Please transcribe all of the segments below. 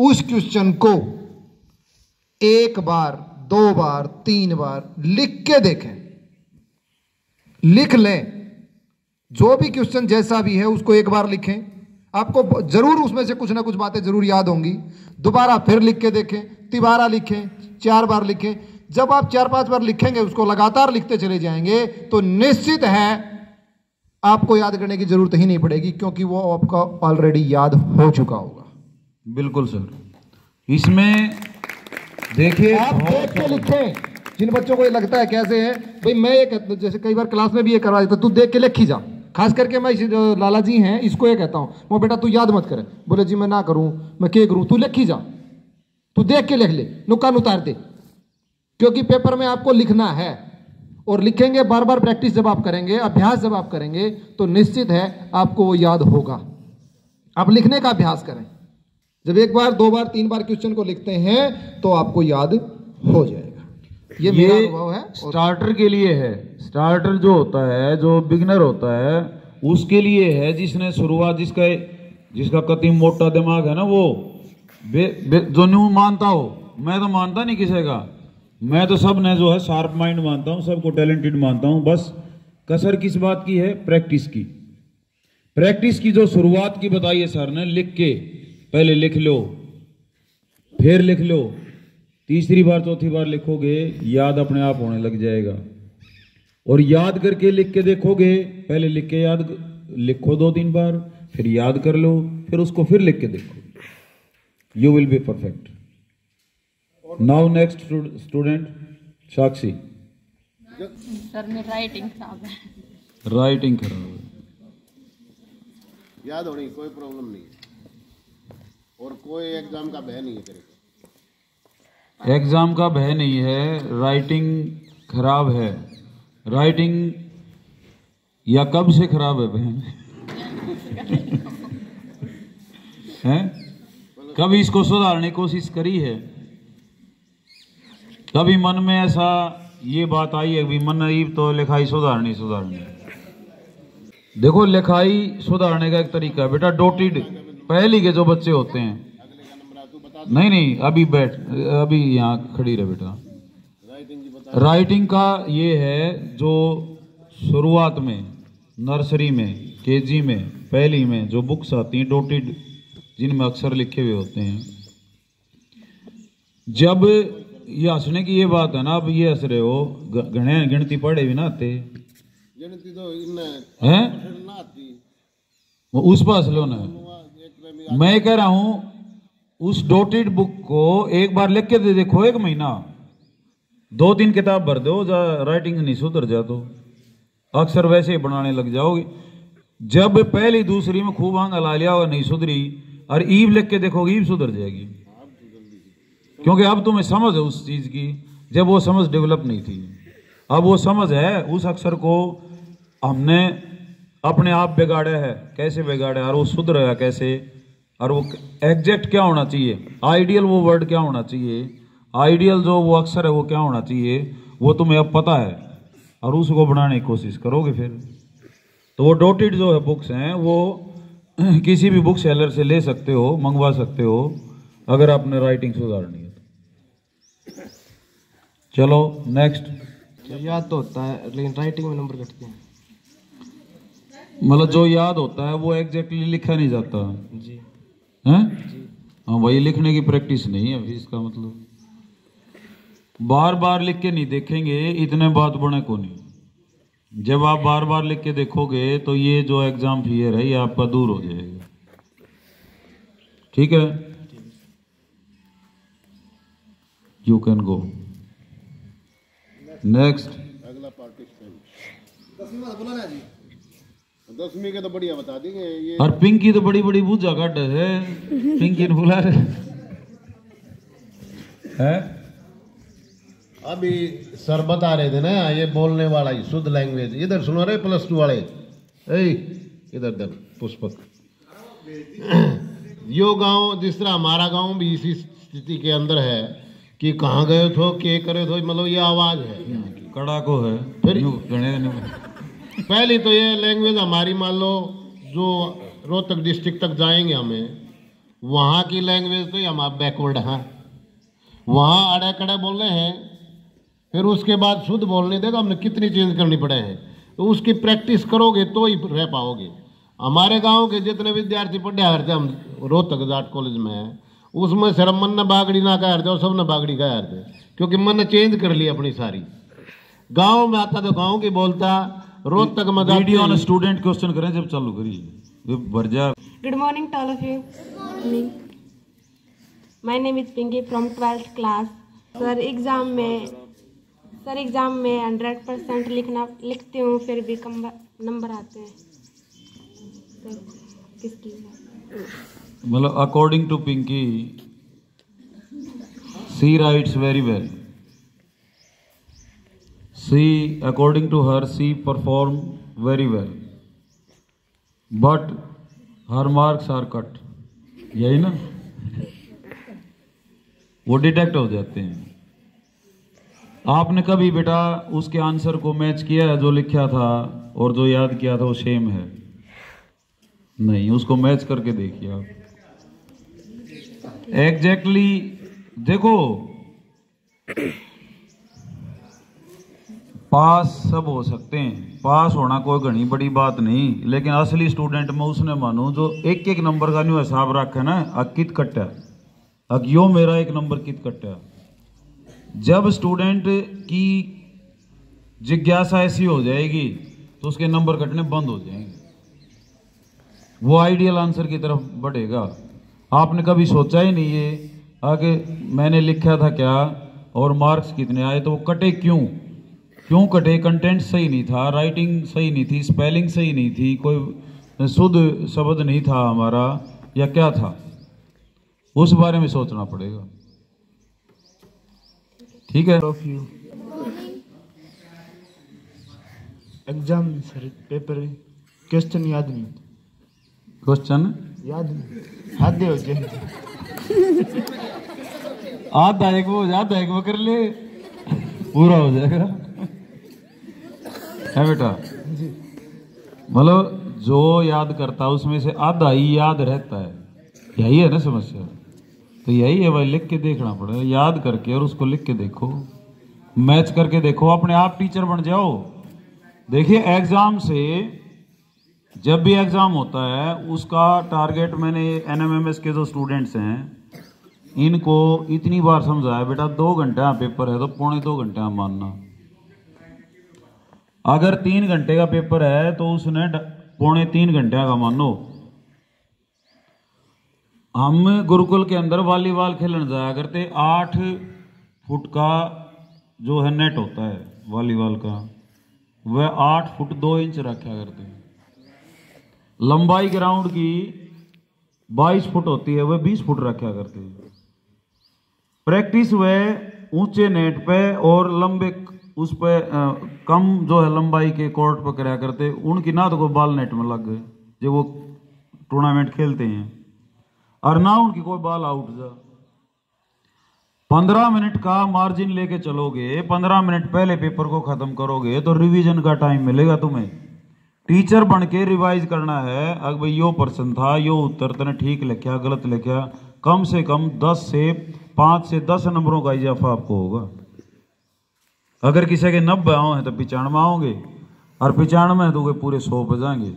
उस क्वेश्चन को एक बार, दो बार, तीन बार लिख के देखें, लिख लें। जो भी क्वेश्चन जैसा भी है उसको एक बार लिखें, आपको जरूर उसमें से कुछ ना कुछ बातें जरूर याद होंगी। दोबारा फिर लिख के देखें, तिबारा लिखें, 4 बार लिखें। जब आप 4-5 बार लिखेंगे, उसको लगातार लिखते चले जाएंगे, तो निश्चित है आपको याद करने की जरूरत ही नहीं पड़ेगी, क्योंकि वो आपका ऑलरेडी याद हो चुका होगा। बिल्कुल सर। इसमें देखिए, आप देख के लिखें। जिन बच्चों को ये लगता है कैसे है भाई, मैं ये जैसे कई बार क्लास में भी ये करवा देता, तू देख के लिख ही जा। खास करके मैं जो लाला जी हैं, इसको ये कहता हूं, वो बेटा तू याद मत करे। बोले जी मैं ना करूं, मैं क्या करूं, तू लिख ही जा, तू देख के लिख ले, नुक्कान उतार दे, क्योंकि पेपर में आपको लिखना है। और लिखेंगे बार बार, प्रैक्टिस जब आप करेंगे, अभ्यास जब आप करेंगे, तो निश्चित है आपको वो याद होगा। आप लिखने का अभ्यास करें। जब 1 बार, 2 बार, 3 बार क्वेश्चन को लिखते हैं तो आपको याद हो जाएगा। ये मेरा अनुभव है। स्टार्टर के लिए है। स्टार्टर जो होता है, जो बिगनर होता है, उसके लिए है, जिसने शुरुआत, जिसका कति मोटा दिमाग है ना, वो जो न्यू मानता हो। मैं तो मानता नहीं किसी का, मैं तो सब ने जो है शार्प माइंड मानता हूं, सबको टैलेंटेड मानता हूं। बस कसर किस बात की है? प्रैक्टिस की। प्रैक्टिस की जो शुरुआत की बताई है सर ने, लिख के पहले लिख लो, फिर लिख लो, तीसरी बार, चौथी बार लिखोगे, याद अपने आप होने लग जाएगा। और याद करके लिख के देखोगे, पहले लिख के याद लिखो 2-3 बार, फिर याद कर लो, फिर उसको फिर लिख के देखो, you will be perfect. Now next student Sakshi. Sir में राइटिंग खराब है। राइटिंग खराब है, याद होनी कोई प्रॉब्लम नहीं है, और कोई एग्जाम का भय नहीं है तेरे को। एग्जाम का भय नहीं है, राइटिंग खराब है। राइटिंग या कब से खराब है बहन? हैं? कभी इसको सुधारने की कोशिश करी है? कभी मन में ऐसा ये बात आई है, मन में तो लिखाई सुधारनी। देखो, लिखाई सुधारने का एक तरीका है बेटा, डॉटेड पहली के जो बच्चे होते हैं, नहीं अभी बैठ, अभी यहाँ खड़ी रहे बेटा। राइटिंग का ये है, जो शुरुआत में नर्सरी में, केजी में, पहली में जो बुक्स आती हैं डॉटेड, जिनमें अक्षर लिखे हुए होते हैं, जब ये हंसने की ये बात है ना, अब ये हंस रहे हो, घने गिनती पढ़े भी ना आते, गिनती तो हैं वो उस पर हंस लो ना। मैं कह रहा हूं, उस डॉटेड बुक को एक बार लिख के दे देखो, 1 महीना, 2-3 किताब भर दो, राइटिंग नहीं सुधर जा तो अक्सर वैसे ही बनाने लग जाओगे। जब पहली दूसरी में खूब आंग ला लिया और नहीं सुधरी, और ईव लिख के देखोगे, ईव सुधर जाएगी, क्योंकि अब तुम्हें समझ है उस चीज की, जब वो समझ डेवलप नहीं थी। अब वो समझ है, उस अक्षर को हमने अपने आप बिगाड़ा है, कैसे बिगाड़ा है, और वो सुधर गया कैसे, और वो एग्जैक्ट क्या होना चाहिए, आइडियल वो वर्ड क्या होना चाहिए, आइडियल जो वो अक्षर है वो क्या होना चाहिए, वो तुम्हें अब पता है, और उसको बनाने की कोशिश करोगे फिर। तो वो डॉटेड जो है बुक्स हैं, वो किसी भी बुक सेलर से ले सकते हो, मंगवा सकते हो, अगर आपने राइटिंग सुधारनी है तो। चलो नेक्स्ट। याद तो होता है, लेकिन राइटिंग में नंबर कटते हैं। मतलब जो याद होता है वो एग्जैक्टली लिखा नहीं जाता जी, हैं? हाँ, वही लिखने की प्रैक्टिस नहीं है। इसका मतलब बार बार लिख के नहीं देखेंगे, इतने बात बने को नहीं। जब आप बार बार लिख के देखोगे तो ये जो एग्जाम फियर है ये आपका दूर हो जाएगा। ठीक है, यू कैन गो नेक्स्ट। अगला पार्टिसिपेंट 10वीं के तो बढ़िया बता देंगे ये। और पिंकी तो बड़ी बड़ी बूझा काट है, पिंकी ने बुला रहे है। अभी सर बता रहे थे ना, ये बोलने वाला ही शुद्ध लैंग्वेज। इधर सुनो रे +2 वाले, इधर पुष्पक। यो गांव जिस तरह हमारा गांव भी इसी स्थिति के अंदर है कि कहाँ गए थे, क्या करे थे, मतलब ये आवाज है कड़ा को है। फिर पहली तो ये लैंग्वेज हमारी, मान लो जो रोहतक डिस्ट्रिक्ट तक जाएंगे हमें, वहाँ की लैंग्वेज तो हम आप बैकवर्ड हैं, वहाँ अड़े कड़े बोल रहे हैं, फिर उसके बाद शुद्ध बोलने देगा हमने कितनी चेंज करनी पड़े हैं। तो उसकी प्रैक्टिस करोगे तो ही रह पाओगे। हमारे गांव के जितने विद्यार्थी पढ़े हरते, हम रोहतक जाट कॉलेज में हैं, उसमें सिर्फ मन ने बागड़ी ना कह हरते और सब ने बागड़ी कह हरते, क्योंकि मन ने चेंज कर ली अपनी सारी। गांव में आता तो गांव की बोलता, रोहतक में वीडियो ऑन स्टूडेंट क्वेश्चन करें जब चालू करिए भर जा। Good morning to all of you. My name is Pinky from 12th class. Sir exam में 100% लिखती हूँ, फिर भी कम नंबर आते हैं। सर किसकी मतलब according to Pinki, she writes very well. She according to her she perform very well, but her marks are cut, यही ना, वो डिटेक्ट हो जाते हैं। आपने कभी बेटा उसके आंसर को मैच किया है, जो लिखा था और जो याद किया था वो सेम है? नहीं, उसको मैच करके देखिए आप एग्जैक्टली। देखो पास सब हो सकते हैं, पास होना कोई घनी बड़ी बात नहीं, लेकिन असली स्टूडेंट में उसने मानो जो एक एक नंबर का न्यू हिसाब रखा ना, कित कट्टा यो मेरा एक नंबर कित कट्टा। जब स्टूडेंट की जिज्ञासा ऐसी हो जाएगी तो उसके नंबर कटने बंद हो जाएंगे, वो आइडियल आंसर की तरफ बढ़ेगा। आपने कभी सोचा ही नहीं है आगे मैंने लिखा था क्या और मार्क्स कितने आए, तो वो कटे क्यों कटे? कंटेंट सही नहीं था, राइटिंग सही नहीं थी, स्पेलिंग सही नहीं थी, कोई शुद्ध शब्द नहीं था हमारा, या क्या था? उस बारे में सोचना पड़ेगा। ठीक है। एग्जाम सर पेपर क्वेश्चन याद नहीं, क्वेश्चन याद नहीं, आधे हो जाए, आधा एक वो कर ले, पूरा हो जाएगा है बेटा। मतलब जो याद करता है उसमें से आधा ही याद रहता है, यही है ना समस्या। तो यही है भाई, लिख के देखना पड़ेगा, याद करके और उसको लिख के देखो, मैच करके देखो, अपने आप टीचर बन जाओ। देखिए एग्जाम से, जब भी एग्जाम होता है उसका टारगेट, मैंने एनएमएमएस के जो स्टूडेंट्स हैं इनको इतनी बार समझाया, बेटा 2 घंटे पेपर है तो 2.25 घंटे मानना। अगर 3 घंटे का पेपर है तो उसने 2.25 घंटे का मानो। हम गुरुकुल के अंदर वॉलीबॉल खेलने जाया करते, 8 फुट का जो है नेट होता है वॉलीबॉल का, वह 8 फुट 2 इंच रखा करते हैं। लंबाई ग्राउंड की 22 फुट होती है, वह 20 फुट रखा करते हैं। प्रैक्टिस वह ऊंचे नेट पे और लंबे उस पे कम जो है लंबाई के कोर्ट पर कराया करते। उनकी ना तो कोई बॉल नेट में लग गए जो वो टूर्नामेंट खेलते हैं, और ना उनकी कोई बॉल आउट जा। 15 मिनट का मार्जिन लेके चलोगे, 15 मिनट पहले पेपर को खत्म करोगे तो रिवीजन का टाइम मिलेगा तुम्हें। टीचर बन के रिवाइज करना है, अगर भाई यो प्रश्न था, यो उत्तर तने ठीक लिखा गलत लिखा, कम से कम 5 से 10 नंबरों का इजाफा आपको होगा। अगर किसी के 90 आओ हैं तो 95 आओगे, और 95 है तो वे पूरे 100 पे जाएंगे।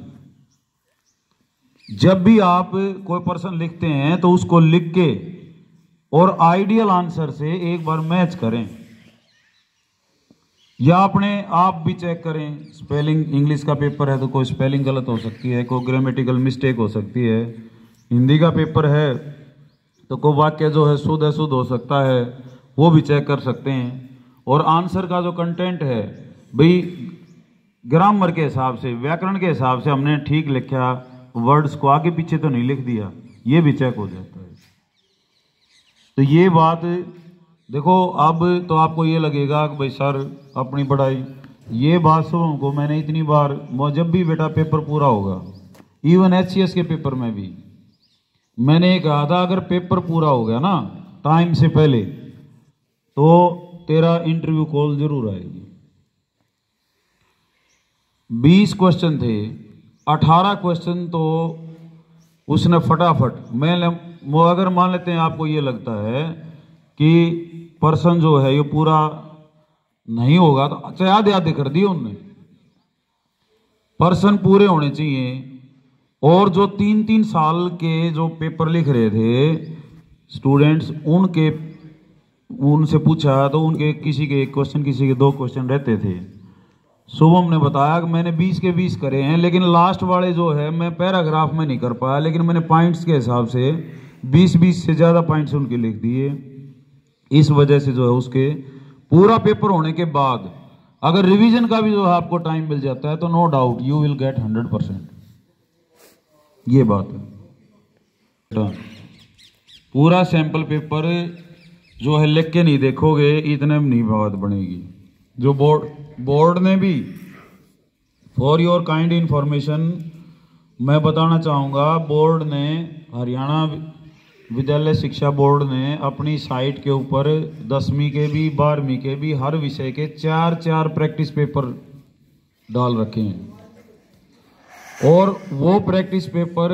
जब भी आप कोई प्रश्न लिखते हैं तो उसको लिख के और आइडियल आंसर से एक बार मैच करें, या अपने आप भी चेक करें। स्पेलिंग, इंग्लिश का पेपर है तो कोई स्पेलिंग गलत हो सकती है, कोई ग्रामेटिकल मिस्टेक हो सकती है। हिंदी का पेपर है तो कोई वाक्य जो है शुद्ध अशुद्ध हो सकता है, वो भी चेक कर सकते हैं। और आंसर का जो कंटेंट है भाई, ग्रामर के हिसाब से, व्याकरण के हिसाब से हमने ठीक लिखा, वर्ड्स को आगे पीछे तो नहीं लिख दिया, ये भी चेक हो जाता है। तो ये बात देखो, अब तो आपको ये लगेगा कि भाई सर अपनी पढ़ाई, ये बात सुनो को मैंने इतनी बार, जब भी बेटा पेपर पूरा होगा, इवन एचसीएस के पेपर में भी मैंने ये कहा था, अगर पेपर पूरा हो गया ना टाइम से पहले तो तेरा इंटरव्यू कॉल जरूर आएगी। 20 क्वेश्चन थे, 18 क्वेश्चन तो उसने फटाफट, वो अगर मान लेते हैं आपको ये लगता है कि पर्सन जो है ये पूरा नहीं होगा तो अच्छा आधे आधे कर दिए उनने। पर्सन पूरे होने चाहिए। और जो 3-3 साल के जो पेपर लिख रहे थे स्टूडेंट्स, उनसे पूछा तो उनके किसी के 1 क्वेश्चन किसी के 2 क्वेश्चन रहते थे। शुभम ने बताया कि मैंने 20 के 20 करे हैं, लेकिन लास्ट वाले जो है मैं पैराग्राफ में नहीं कर पाया, लेकिन मैंने पॉइंट्स के हिसाब से 20 से ज़्यादा पॉइंट्स उनके लिख दिए। इस वजह से जो है उसके पूरा पेपर होने के बाद अगर रिवीजन का भी जो है आपको टाइम मिल जाता है तो no doubt you will get 100%। ये बात है। पूरा सैंपल पेपर जो है लिख के नहीं देखोगे इतने में नहीं बात बनेगी। जो बोर्ड ने भी फॉर योर काइंड इंफॉर्मेशन मैं बताना चाहूँगा, बोर्ड ने हरियाणा विद्यालय शिक्षा बोर्ड ने अपनी साइट के ऊपर 10वीं के भी 12वीं के भी हर विषय के 4 प्रैक्टिस पेपर डाल रखे हैं। और वो प्रैक्टिस पेपर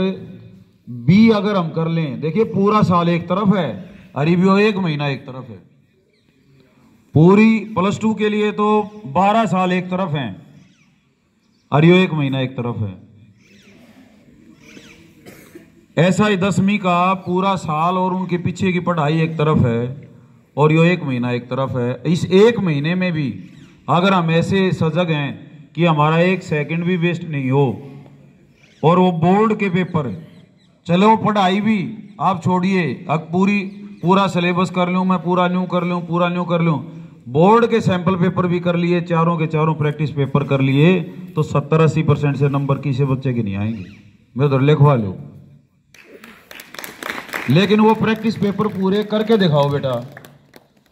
भी अगर हम कर लें, देखिए पूरा साल एक तरफ है और रिव्यू 1 महीना एक तरफ है। पूरी +2 के लिए तो 12 साल एक तरफ हैं और ये 1 महीना एक तरफ है। ऐसा ही 10वीं का पूरा साल और उनके पीछे की पढ़ाई एक तरफ है और ये 1 महीना एक तरफ है। इस 1 महीने में भी अगर हम ऐसे सजग हैं कि हमारा 1 सेकंड भी वेस्ट नहीं हो और वो बोर्ड के पेपर, चलो पढ़ाई भी आप छोड़िए, अब पूरा सिलेबस कर लूँ मैं, पूरा न्यू कर लूँ, बोर्ड के सैंपल पेपर भी कर लिए, चारों के चारों प्रैक्टिस पेपर कर लिए, तो 70-80% से नंबर किसी बच्चे के नहीं आएंगे। मैं उधर लिखवा लो, लेकिन वो प्रैक्टिस पेपर पूरे करके दिखाओ बेटा।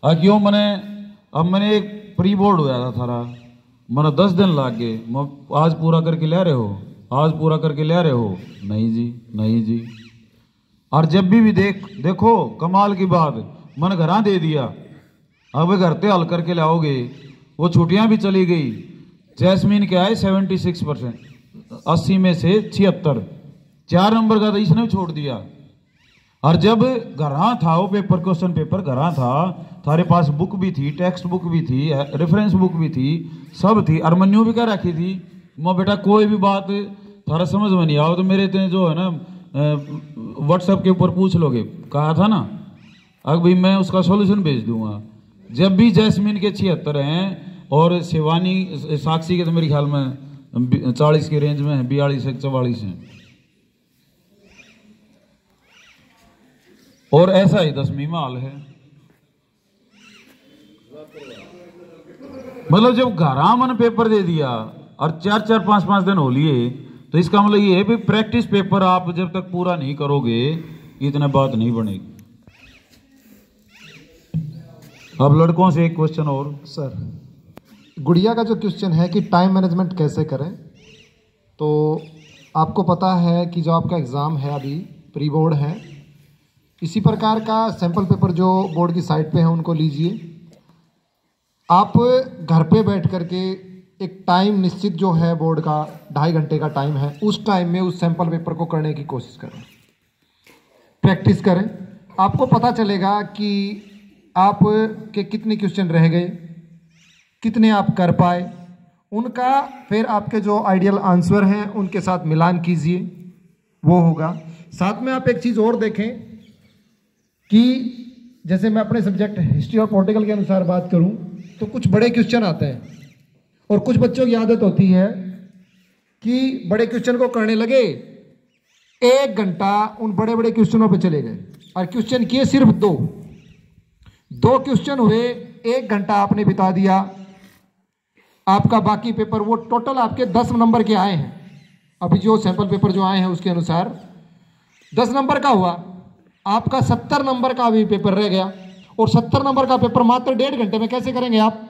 क्यों मैंने एक प्री बोर्ड हुआ था थारा, मैंने 10 दिन लग गए, आज पूरा करके ले रहे हो, आज पूरा करके ले रहे हो? नहीं जी, नहीं जी। और जब भी देखो कमाल की बात, मन घरा दे दिया, अब घर पे हल करके लाओगे। वो छुट्टियां भी चली गई। जैस्मीन के आए 76%, 80 में से 76, 4 नंबर का तो इसने भी छोड़ दिया। और जब घरा था वो पेपर, क्वेश्चन पेपर घरा था, थारे पास बुक भी थी, टेक्स्ट बुक भी थी, रेफरेंस बुक भी थी, सब थी, और मन्यू भी क्या रखी थी। मैं बेटा कोई भी बात थारा समझ में नहीं आओ तो मेरे तो जो है ना व्हाट्सएप के ऊपर पूछ लोगे, कहा था ना, अब भाई मैं उसका सॉल्यूशन भेज दूंगा। जब भी जैस्मीन के 76 हैं और शिवानी साक्षी के तो मेरे ख्याल में 40 की रेंज में है, 42-44 हैं। और ऐसा ही 10वीं में हाल है। मतलब जब घरामन पेपर दे दिया और 4-4, 5-5 दिन हो लिए, तो इसका मतलब ये है कि प्रैक्टिस पेपर आप जब तक पूरा नहीं करोगे इतने बात नहीं बनेगी। अब लड़कों से एक क्वेश्चन और। सर, गुड़िया का जो क्वेश्चन है कि टाइम मैनेजमेंट कैसे करें, तो आपको पता है कि जो आपका एग्ज़ाम है अभी प्री बोर्ड है, इसी प्रकार का सैंपल पेपर जो बोर्ड की साइट पे है उनको लीजिए। आप घर पे बैठ करके एक टाइम निश्चित जो है बोर्ड का 2.5 घंटे का टाइम है, उस टाइम में उस सैंपल पेपर को करने की कोशिश करें, प्रैक्टिस करें। आपको पता चलेगा कि आप के कितने क्वेश्चन रह गए, कितने आप कर पाए, उनका फिर आपके जो आइडियल आंसर हैं उनके साथ मिलान कीजिए, वो होगा। साथ में आप एक चीज़ और देखें कि जैसे मैं अपने सब्जेक्ट हिस्ट्री और पॉलिटिकल के अनुसार बात करूं तो कुछ बड़े क्वेश्चन आते हैं और कुछ बच्चों की आदत होती है कि बड़े क्वेश्चन को करने लगे, 1 घंटा उन बड़े बड़े क्वेश्चनों पे चले गए और क्वेश्चन किए सिर्फ 2 क्वेश्चन हुए, 1 घंटा आपने बिता दिया। आपका बाकी पेपर, वो टोटल आपके 10 नंबर के आए हैं, अभी जो सैंपल पेपर जो आए हैं उसके अनुसार 10 नंबर का हुआ, आपका 70 नंबर का भी पेपर रह गया। और 70 नंबर का पेपर मात्र 1.5 घंटे में कैसे करेंगे आप?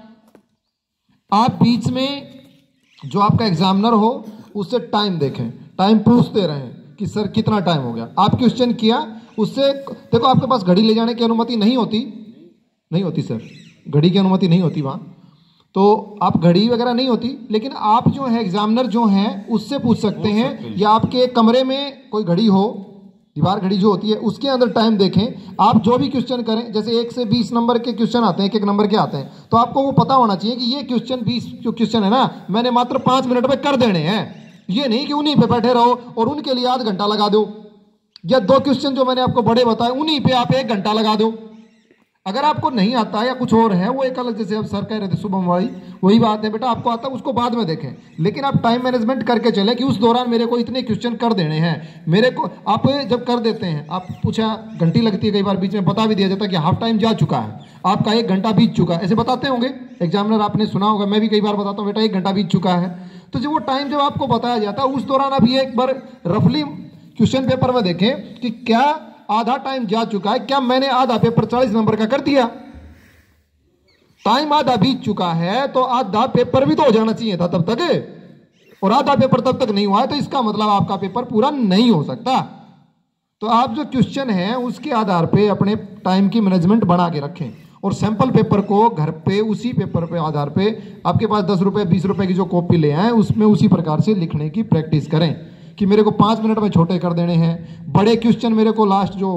बीच में जो आपका एग्जामिनर हो उससे टाइम देखें, टाइम पूछते रहें कि सर कितना टाइम हो गया। आप क्वेश्चन किया, उससे देखो आपके पास घड़ी ले जाने की अनुमति नहीं होती सर, घड़ी की अनुमति नहीं होती वहाँ, तो आप घड़ी वगैरह नहीं होती, लेकिन आप जो है एग्जामिनर जो है उससे पूछ सकते हैं, या आपके कमरे में कोई घड़ी हो दीवार घड़ी जो होती है उसके अंदर टाइम देखें। आप जो भी क्वेश्चन करें, जैसे 1 से 20 नंबर के क्वेश्चन आते हैं, 1 नंबर के आते हैं, तो आपको वो पता होना चाहिए कि ये क्वेश्चन 20 जो क्वेश्चन है ना, मैंने मात्र 5 मिनट में कर देने हैं। ये नहीं कि उन्हीं पे बैठे रहो और उनके लिए आध घंटा लगा दो, या 2 क्वेश्चन जो मैंने आपको बड़े बताए उन्हीं पे आप 1 घंटा लगा दो। अगर आपको नहीं आता या कुछ और है, वो एक अलग, जैसे अब सर कह रहे थे शुभम भाई, वही बात है बेटा, आपको आता उसको बाद में देखें, लेकिन आप टाइम मैनेजमेंट करके चले कि उस दौरान मेरे को इतने क्वेश्चन कर देने हैं। मेरे को आप जब कर देते हैं, आप पूछा घंटी लगती है, कई बार बीच में बता भी दिया जाता है कि हाफ टाइम जा चुका है, आपका 1 घंटा बीत चुका है, ऐसे बताते होंगे एग्जामिनर, आपने सुना होगा, मैं भी कई बार बताता हूँ बेटा 1 घंटा बीत चुका है। तो जब वो टाइम जब आपको बताया जाता है, उस दौरान आप ये एक बार रफली क्वेश्चन पेपर में देखें कि क्या आधा टाइम जा चुका है, क्या मैंने आधा पेपर 40 नंबर का कर दिया। टाइम आधा बीत चुका है तो आधा पेपर भी तो हो जाना चाहिए था तब तक, और आधा पेपर तब तक नहीं हुआ है तो इसका मतलब आपका पेपर पूरा नहीं हो सकता। तो आप जो क्वेश्चन है उसके आधार पे अपने टाइम की मैनेजमेंट बना के रखें, और सैंपल पेपर को घर पे उसी पेपर पे आधार पे आपके पास 10 रुपए 20 रुपए की जो कॉपी ले आए उसमें उसी प्रकार से लिखने की प्रैक्टिस करें कि मेरे को 5 मिनट में छोटे कर देने हैं, बड़े क्वेश्चन मेरे को लास्ट जो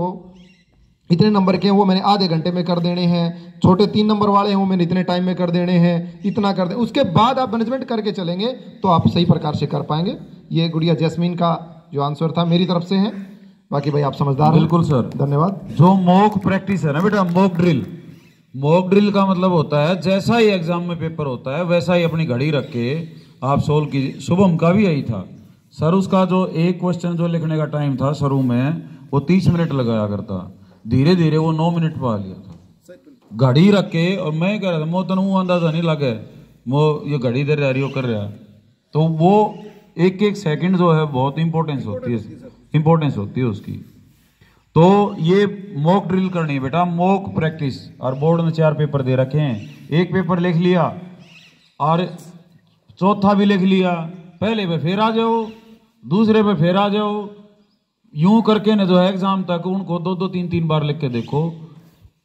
इतने नंबर के हैं वो मैंने आधे घंटे में कर देने हैं, छोटे 3 नंबर वाले हैं वो मैंने इतने टाइम में कर देने हैं, इतना कर दे। उसके बाद आप मैनेजमेंट करके चलेंगे तो आप सही प्रकार से कर पाएंगे। ये गुड़िया जैस्मीन का जो आंसर था मेरी तरफ से है, बाकी भाई आप समझदार हैं। बिल्कुल सर, धन्यवाद। जो मॉक प्रैक्टिस है ना बेटा, मॉक ड्रिल का मतलब होता है जैसा ही एग्जाम में पेपर होता है वैसा ही अपनी घड़ी रख के आप सोल्व कीजिए। शुभम का भी यही था सर, उसका जो एक क्वेश्चन जो लिखने का टाइम था शुरू में वो 30 मिनट लगाया करता, धीरे धीरे वो 9 मिनट पा लिया था घड़ी रख के। और मैं कह रहा था मो तनु अंदाजा नहीं लगे वो ये घड़ी दे रहा कर रहा, तो वो एक एक सेकंड जो है बहुत इंपॉर्टेंस होती है उसकी। तो ये मॉक ड्रिल करनी है बेटा, मॉक प्रैक्टिस। और बोर्ड में 4 पेपर दे रखे हैं, एक पेपर लिख लिया और चौथा भी लिख लिया, पहले पे फिर आ जाओ, दूसरे पे फिर आ जाओ, यूं करके न जो है एग्जाम तक उनको 2-2 3-3 बार लिख के देखो,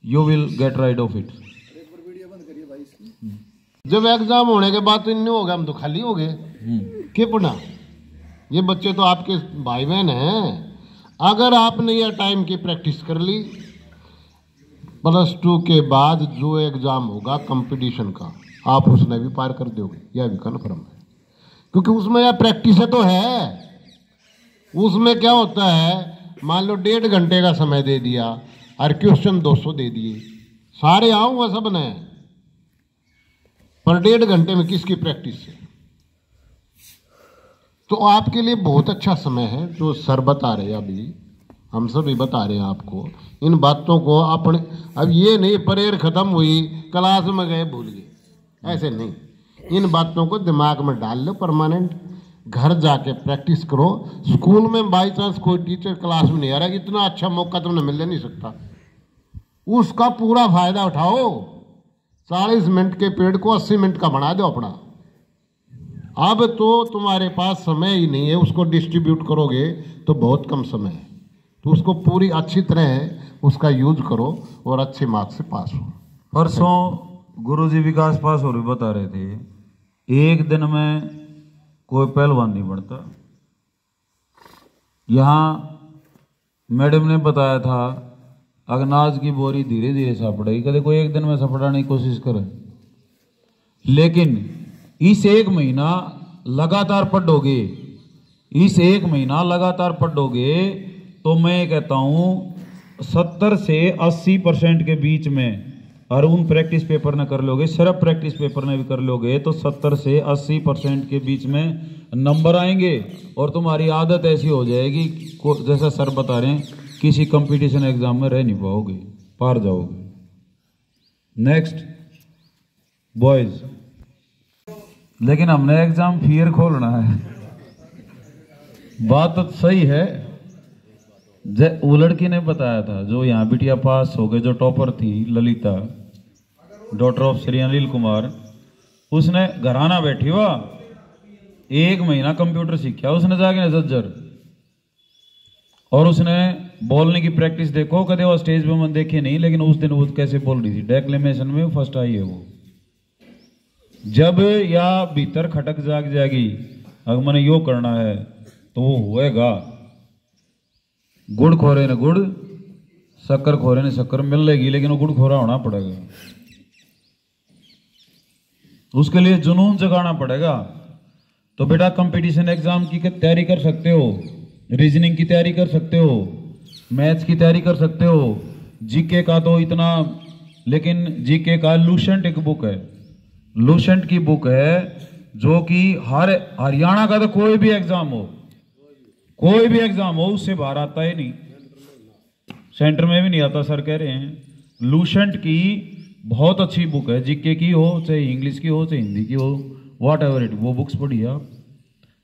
you will get rid of it. जब एग्जाम होने के बाद तो इन हो गया, हम तो खाली हो गए, क्या पढ़ना। ये बच्चे तो आपके भाई बहन हैं। अगर आपने यह टाइम की प्रैक्टिस कर ली, +2 के बाद जो एग्जाम होगा कंपटीशन का, आप उसने भी पार कर दोगे, यह भी कन्फर्म है, क्योंकि उसमें यह प्रैक्टिस तो है। उसमें क्या होता है, मान लो 1.5 घंटे का समय दे दिया और क्वेश्चन 200 दे दिए, सारे आऊंगा सब ने, पर 1.5 घंटे में किसकी प्रैक्टिस है। तो आपके लिए बहुत अच्छा समय है जो सर बता रहे हैं, अभी हम सभी बता रहे हैं आपको इन बातों को। अपने अब ये नहीं परेड खत्म हुई क्लास में गए भूल गए, ऐसे नहीं, इन बातों को दिमाग में डाल लो, परमानेंट घर जाके प्रैक्टिस करो। स्कूल में बाई चांस कोई टीचर क्लास में नहीं आ रहा, इतना अच्छा मौका तुमने मिल नहीं सकता, उसका पूरा फायदा उठाओ। 40 मिनट के पीरियड को 80 मिनट का बना दो अपना। अब तो तुम्हारे पास समय ही नहीं है, उसको डिस्ट्रीब्यूट करोगे तो बहुत कम समय है, तो उसको पूरी अच्छी तरह उसका यूज करो और अच्छे मार्क्स से पास हो। परसों गुरुजी विकास पास और भी बता रहे थे, एक दिन में कोई पहलवान नहीं बढ़ता। यहाँ मैडम ने बताया था अनाज की बोरी धीरे धीरे सापड़ेगी, कभी कोई एक दिन में सापड़ाने की कोशिश करे, लेकिन इस 1 महीना लगातार पढ़ोगे, इस 1 महीना लगातार पढ़ोगे तो मैं कहता हूं 70 से 80% के बीच में, और उन प्रैक्टिस पेपर ने कर लोगे, सिर्फ प्रैक्टिस पेपर ने भी कर लोगे तो 70 से 80% के बीच में नंबर आएंगे और तुम्हारी आदत ऐसी हो जाएगी जैसा सर बता रहे हैं, किसी कंपटीशन एग्जाम में रह नहीं पाओगे, पार जाओगे। नेक्स्ट बॉयज, लेकिन हमने एग्जाम फिर खोलना है। बात तो सही है, वो लड़की ने बताया था जो यहाँ बिटिया पास हो गए, जो टॉपर थी ललिता, डॉटर ऑफ श्री अनिल कुमार, उसने घराना बैठी हुआ 1 महीना कंप्यूटर सीखा उसने जाके जज्जर, और उसने बोलने की प्रैक्टिस देखो, कदे वो स्टेज पे मैंने देखे नहीं, लेकिन उस दिन वो कैसे बोल रही थी, डेक्लेमेशन में फर्स्ट आई है वो। जब या भीतर खटक जाग जाएगी अगर मैंने यो करना है तो वो होएगा। गुड़ खोरे ने गुड़, शक्कर खोरे ने शक्कर मिलेगी, लेकिन वो गुड़ खोरा होना पड़ेगा। उसके लिए जुनून जगाना पड़ेगा। तो बेटा कंपटीशन एग्जाम की तैयारी कर सकते हो, रीजनिंग की तैयारी कर सकते हो, मैथ्स की तैयारी कर सकते हो, जीके का तो इतना, लेकिन जीके का लूसेंट एक बुक है, लूसेंट की बुक है, जो कि हरियाणा का तो कोई भी एग्जाम हो उससे बाहर आता ही नहीं, सेंटर में भी नहीं आता सर कह रहे हैं। लूसेंट की बहुत अच्छी बुक है, जीके की हो, चाहे इंग्लिश की हो, चाहे हिंदी की हो, वॉट एवर इट, वो बुक्स पढ़िए आप।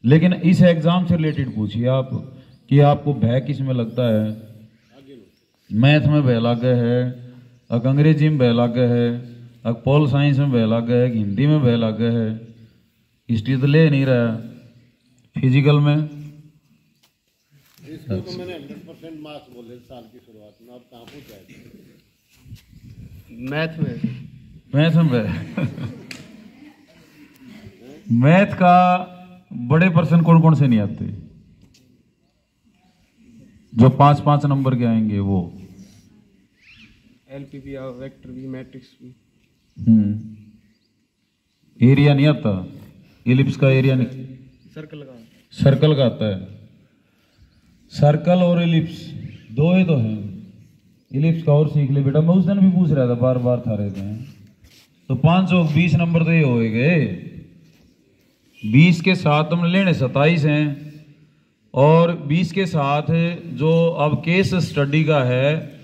लेकिन इस एग्जाम से रिलेटेड पूछिए आप कि आपको भय किस में लगता है। मैथ में भय लागे है, अंग्रेजी में भय लागे है, पोल साइंस में भय लागे है, हिंदी में भय लागे है, हिस्ट्री तो ले नहीं रहा, फिजिकल में। इसको तो मैंने 100% मार्क्स बोले साल की शुरुआत में, अब कहाँ पूछा है? मैथ में मैथ का बड़े पर्सन कौन कौन से नहीं आते, जो 5-5 नंबर के आएंगे वो? एलपीबी, वेक्टर भी, मैट्रिक्स भी। एरिया नहीं आता, इलिप्स का एरिया नहीं, सर्कल का आता है। सर्कल और इलिप्स दो ही तो हैं, इलिप्स का और सीख ले बेटा, मैं उस दिन भी पूछ रहा था, बार बार था रहे थे। तो 520 नंबर तो ये हो गए, 20 के साथ तुमने लेने 27 हैं, और 20 के साथ जो अब केस स्टडी का है,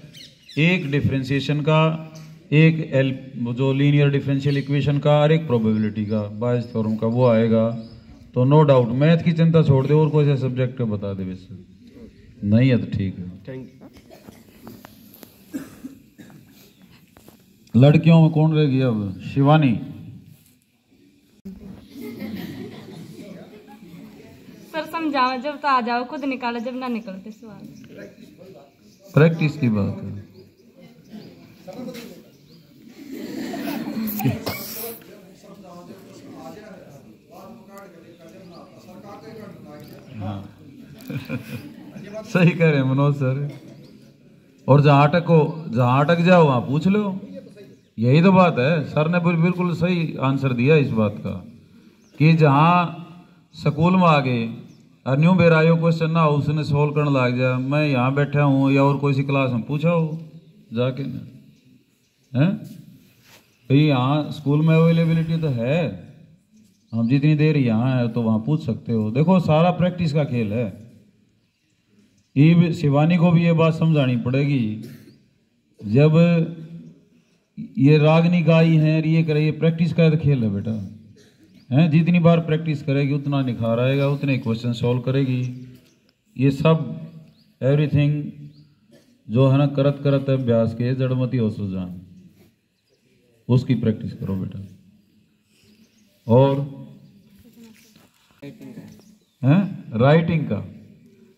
एक डिफरेंशिएशन का, एक जो लीनियर डिफरेंशियल इक्वेशन का, और एक प्रोबेबिलिटी का, बायस थ्योरम का, वो आएगा। तो नो डाउट मैथ की चिंता छोड़ दे, और कोई से सब्जेक्ट का बता दे, वैसे नहीं है तो ठीक है। Thank you. लड़कियों में कौन रहेगी अब? शिवानी। सर समझाओ, जब तो आ जाओ, खुद निकालो, जब ना निकलते सवाल। प्रैक्टिस की बात है। हाँ सही कह रहे हैं मनोज सर। और जहां अटक जाओ वहां पूछ लो, यही तो बात है। सर ने बिल्कुल सही आंसर दिया इस बात का, कि जहां स्कूल में आ गए और न्यू बेरायो क्वेश्चन ना हो, उसने सोल्व करने लग जाए, मैं यहाँ बैठा हूँ या और कोई सी क्लास में पूछा हो जाके ना, है भाई यहाँ स्कूल में अवेलेबिलिटी तो है, हम जितनी देर यहाँ है तो वहाँ पूछ सकते हो। देखो सारा प्रैक्टिस का खेल है। ये शिवानी को भी ये बात समझानी पड़ेगी, जब ये रागनी गाई है, ये करे, ये प्रैक्टिस का तो खेल है बेटा, हैं? जितनी बार प्रैक्टिस करेगी उतना निखार आएगा, उतने क्वेश्चन सॉल्व करेगी। ये सब एवरीथिंग जो है ना, करत करत अभ्यास के जड़मती हो सुजान, उसकी प्रैक्टिस करो बेटा। और हैं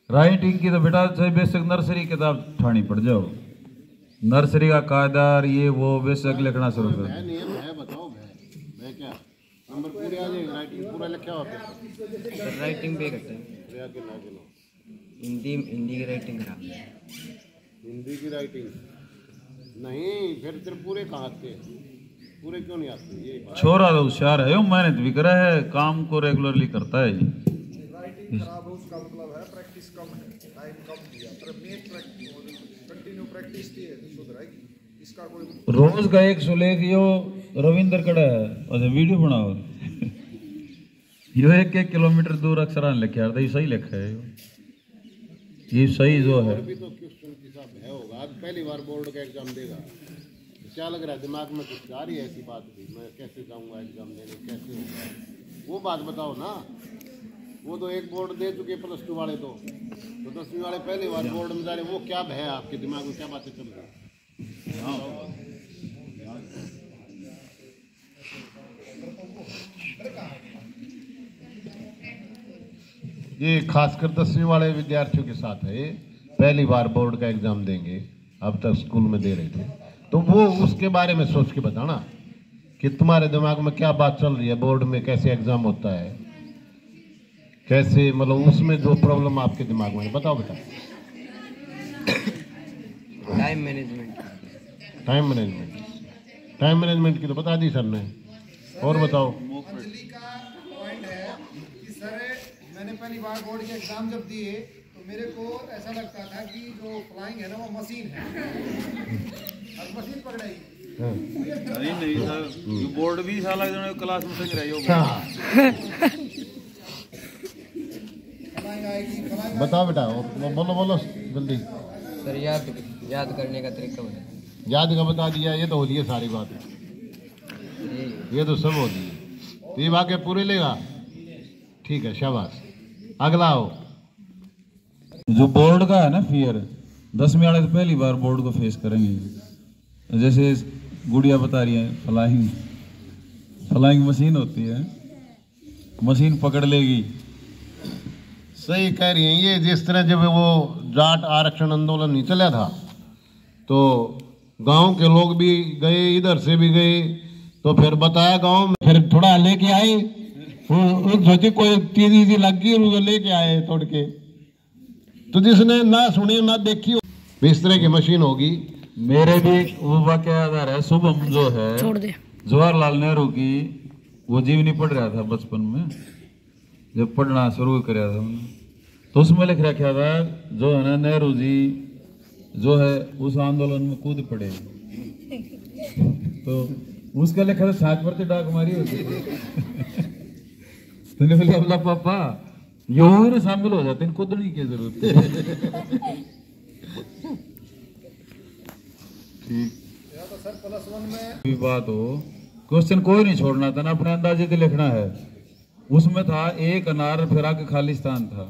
राइटिंग की तो बेटा चाहे बेसिक नर्सरी किताब ठानी पड़ जाओ, नर्सरी का कायदार ये वो बेसिक लिखना शुरू कर। नियम है, बताओ मैं क्या नंबर पूरे आ जाएगा, राइटिंग पूरा लिखा हुआ है। राइटिंग पे करते हैं, हिंदी की राइटिंग खराब है। हिंदी की राइटिंग नहीं, फिर पूरे कहाँ आते, पूरे क्यों नहीं आते? ये छोरा तो होशियार है, मेहनत भी करे है, काम को रेगुलरली करता है। राइटिंग खराब है उसका मतलब है प्रैक्टिस कम है, टाइम कम दिया, पर मेन प्रैक्टिस कंटिन्यू प्रैक्टिस की है तो सुधरेगी। इसका कोई रोज का एक सुलेख यो रविंद्र कड़ा है, अच्छा वीडियो बनाओ यो 1-1 किलोमीटर दूर अक्षर लिखे यार, ये सही लिखा है, ये सही जो है। अभी तो क्वेश्चन की सब है होगा, आज पहली बार बोर्ड का एग्जाम देगा, क्या लग रहा है दिमाग में कुछ आ रही है ऐसी बात भी, मैं कैसे जाऊंगा एग्जाम देने, कैसे होगा वो बात बताओ ना। वो तो एक बोर्ड दे चुके +2 वाले, तो 10वीं वाले पहली बार बोर्ड में जा रहे, वो क्या है आपके दिमाग में, क्या बातें चल रही? ये खासकर 10वीं वाले विद्यार्थियों के साथ है, पहली बार बोर्ड का एग्जाम देंगे, अब तक स्कूल में दे रहे थे, तो वो उसके बारे में सोच के बताना कि तुम्हारे दिमाग में क्या बात चल रही है, बोर्ड में कैसे एग्जाम होता है, कैसे मतलब उसमें जो प्रॉब्लम आपके दिमाग में है, बताओ बेटा। Time management. टाइम मैनेजमेंट की तो बता दी सर ने, और बताओ। अंजलि का पॉइंट है कि सर मैंने पहली बार बोर्ड के एग्जाम जब दिए तो मेरे को ऐसा लगता था कि जो फ्लाइंग है ना वो मशीन है, और मशीन पकड़ाई। नहीं सर, बोर्ड भी साला क्लास में संग रही हो। बताओ बेटा, बोलो जल्दी। सर याद करने का तरीका बताओ। याद का बता दिया, ये तो होली है सारी बात, ये तो सब होली है। तो ये वाक्य पूरे लेगा, ठीक है, शाबाश। अगला हो। जो बोर्ड का है ना फियर, 10वीं वाले तो पहली बार बोर्ड को फेस करेंगे। जैसे गुड़िया बता रही है फ्लाइंग मशीन होती है, मशीन पकड़ लेगी। सही कह रही हैं ये। जिस तरह जब वो जाट आरक्षण आंदोलन नहीं चला था तो गांव के लोग भी गए, इधर से भी गए, तो फिर बताया गांव में, फिर थोड़ा लेके आए, सोची कोई चीज लग गई और लेके आए तोड़ के। तो जिसने ना सुनी ना देखी इस तरह की मशीन होगी। मेरे भी वो वाक्य याद आ रहा है, शुभम जो है जवाहरलाल नेहरू की वो जीवनी पढ़ रहा था बचपन में, जब पढ़ना शुरू कर रहा था उन्होंने, तो उसमें लिख रखा था जो है ना नेहरू जी जो है उस आंदोलन में कूद पड़े, तो उसका लिखा था 60% डाक मारी होती थी। तूने बोला बोला पापा यो शामिल हो जाते, कूदने की जरूरत है। ठीक बात हो, क्वेश्चन कोई नहीं छोड़ना था ना, अपने अंदाजे से लिखना है। उसमें था एक अनार फिर आके खालिस्तान था।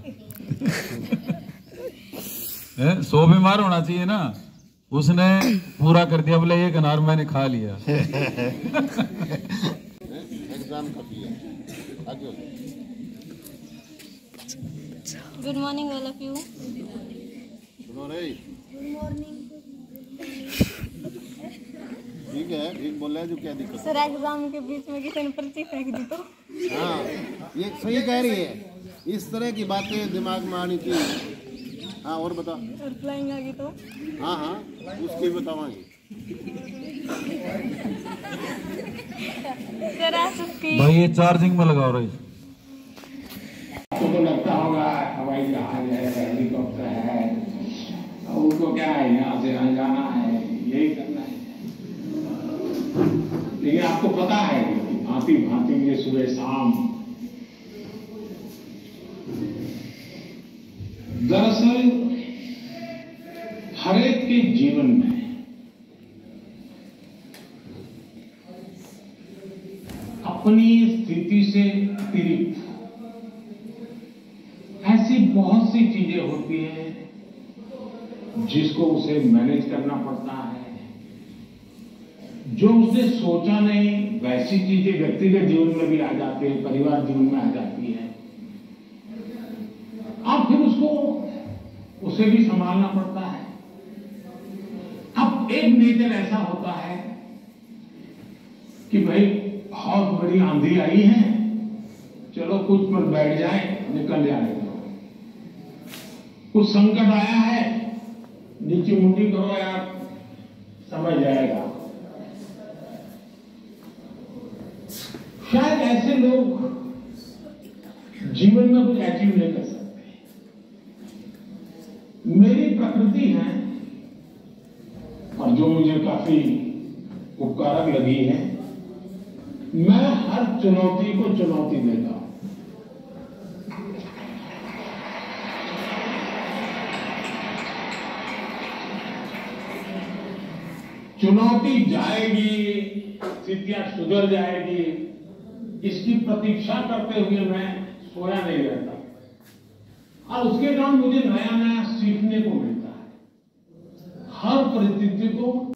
100 बीमार होना चाहिए ना, उसने पूरा कर दिया, बोले एक अनार मैंने खा लिया। एग्जाम कब लिया? Good morning all of you. Good morning. ठीक है, ठीक बोल रहे हैं, जो क्या दिक्कत है? सर एग्जाम के बीच में किसी ने पर्ची फेंक दी तो। हाँ, ये सही कह रही है, इस तरह की बातें दिमाग में आनी चाहिए। हाँ, और बता। और फ्लाइंग आ गई तो? हाँ, उसकी बतावाएंगे। सर एसएसपी भाई ये चार्जिंग में लगाओ रही। तो लगता होगा हवाई जहाज है, हेलीकॉप्टर है, उनको क्या है यहाँ से यहाँ जाना है, यही करना है। लेकिन आपको पता है भांति भांति के सुबह शाम, दरअसल हर एक के जीवन में अपनी स्थिति से अतिरिक्त ऐसी बहुत सी चीजें होती हैं जिसको उसे मैनेज करना पड़ता है। जो उसने सोचा नहीं वैसी चीजें व्यक्तिगत जीवन में भी आ जाती है, परिवार जीवन में आ जाती है, अब फिर उसे भी संभालना पड़ता है। अब एक नेचर ऐसा होता है कि भाई बहुत बड़ी आंधी आई है, चलो कुछ पर बैठ जाए, निकल जाएगा। कुछ संकट आया है, नीचे मुंडी करो यार, समझ जाएगा। शायद ऐसे लोग जीवन में कुछ अचीव नहीं कर सकते। मेरी प्रकृति है और जो मुझे काफी उपकारक लगी है, मैं हर चुनौती को चुनौती देता हूं। चुनौती जाएगी, स्थितियां सुधर जाएगी, इसकी प्रतीक्षा करते हुए मैं सोया नहीं रहता, और उसके कारण मुझे नया नया सीखने को मिलता है। हर परिस्थिति को